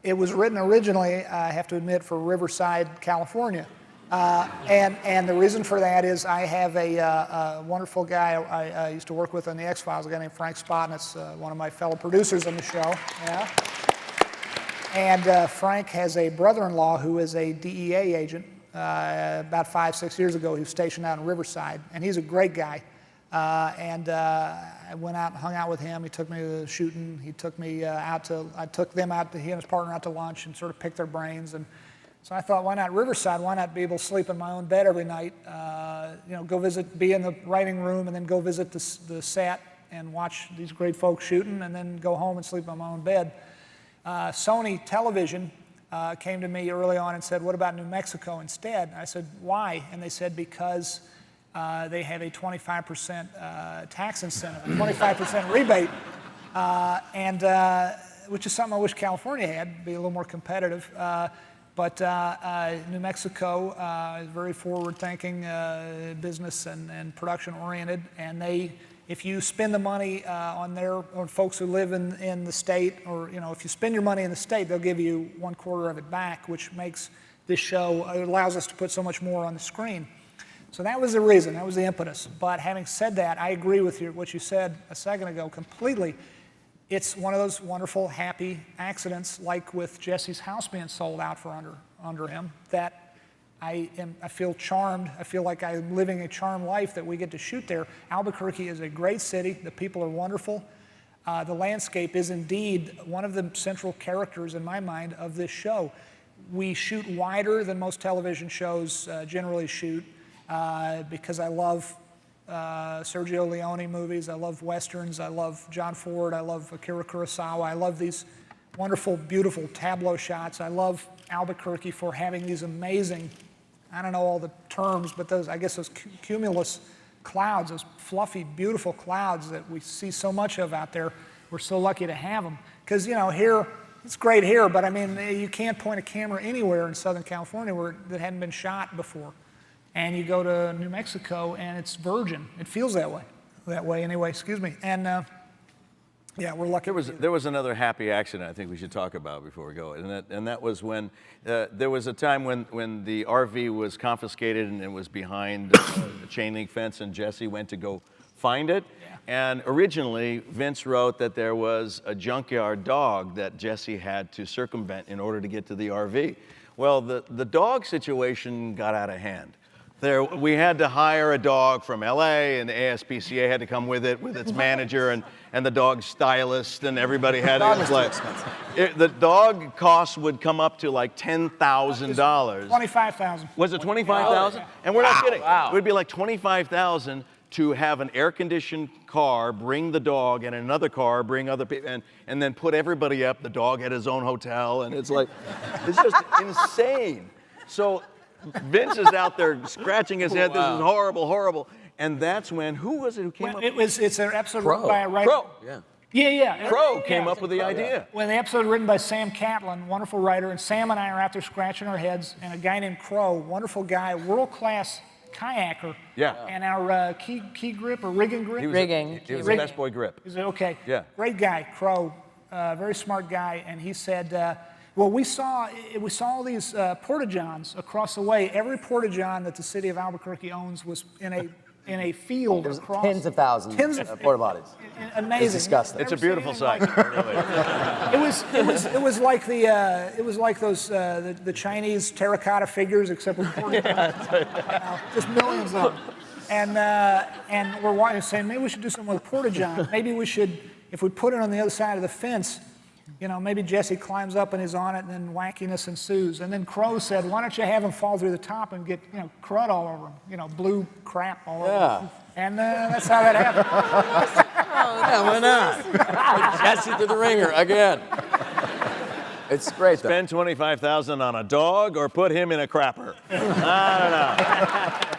It was written originally, I have to admit, for Riverside, California. And the reason for that is I have a wonderful guy I used to work with on the X-Files, a guy named Frank Spotnitz, one of my fellow producers on the show. Yeah. And Frank has a brother-in-law who is a DEA agent. About 5-6 years ago, he was stationed out in Riverside, and he's a great guy. I went out and hung out with him. He took me to the shooting. He took me I took them out, he and his partner out to lunch and sort of picked their brains. And so I thought, why not Riverside? Why not be able to sleep in my own bed every night? Go visit, be in the writing room, and then go visit the set and watch these great folks shooting, and then go home and sleep in my own bed. Sony Television came to me early on and said, what about New Mexico instead? I said, why? And they said, because they have a 25% tax incentive, a 25% rebate, which is something I wish California had, be a little more competitive. But New Mexico is very forward-thinking business and production-oriented, and if you spend the money on folks who live in the state, or if you spend your money in the state, they'll give you 1/4 of it back, which makes this show, it allows us to put so much more on the screen. So that was the reason, that was the impetus. But having said that, I agree with what you said a second ago completely. It's one of those wonderful, happy accidents, like with Jesse's house being sold out for under him, that I feel charmed. I feel like I'm living a charmed life that we get to shoot there. Albuquerque is a great city. The people are wonderful. The landscape is indeed one of the central characters in my mind of this show. We shoot wider than most television shows generally shoot because I love Sergio Leone movies. I love Westerns. I love John Ford. I love Akira Kurosawa. I love these wonderful, beautiful tableau shots. I love Albuquerque for having these amazing, I don't know all the terms, but those cumulus clouds, those fluffy, beautiful clouds that we see so much of out there. We're so lucky to have them. Because, here, it's great here, but I mean, you can't point a camera anywhere in Southern California that hadn't been shot before. And you go to New Mexico, and it's virgin. It feels that way anyway, excuse me. And yeah, we're lucky. There was another happy accident I think we should talk about before we go, and that was when there was a time when the RV was confiscated and it was behind a chain link fence, and Jesse went to go find it. Yeah. And originally, Vince wrote that there was a junkyard dog that Jesse had to circumvent in order to get to the RV. Well, the dog situation got out of hand. We had to hire a dog from LA, and the ASPCA had to come with it, with its manager and the dog stylist, and everybody had it. The dog cost would come up to like $10,000. $25,000. Was it $25,000? And we're not kidding. Wow. It would be like $25,000 to have an air-conditioned car bring the dog, and another car bring other people, and then put everybody up. The dog had his own hotel, and it's just insane. So Vince is out there scratching his head. Wow. This is horrible, horrible. And that's when, who was it who came up with it? It's an episode written by a writer. Crow, yeah. Yeah. Crow came up with the idea. When the episode written by Sam Catlin, wonderful writer, and Sam and I are out there scratching our heads, and a guy named Crow, wonderful guy, world-class kayaker. Yeah. And our key grip or rigging grip? He was the best boy grip. Is it okay? Yeah. Great guy, Crow, very smart guy, and he said, well, we saw all these porta-johns across the way. Every porta-john that the city of Albuquerque owns was in a field across. Tens of thousands of porta potties. Amazing. It's disgusting. It's a beautiful sight. It was like those the Chinese terracotta figures, except with porta-johns. Just millions of them. And we're watching, saying maybe we should do something with porta-john. Maybe we should, if we put it on the other side of the fence, maybe Jesse climbs up and is on it, and then wackiness ensues. And then Crow said, why don't you have him fall through the top and get, crud all over him, blue crap all over him. And that's how that happened. Yeah, why not? Jesse through the ringer again. It's great, though. Spend $25,000 on a dog or put him in a crapper. I don't know.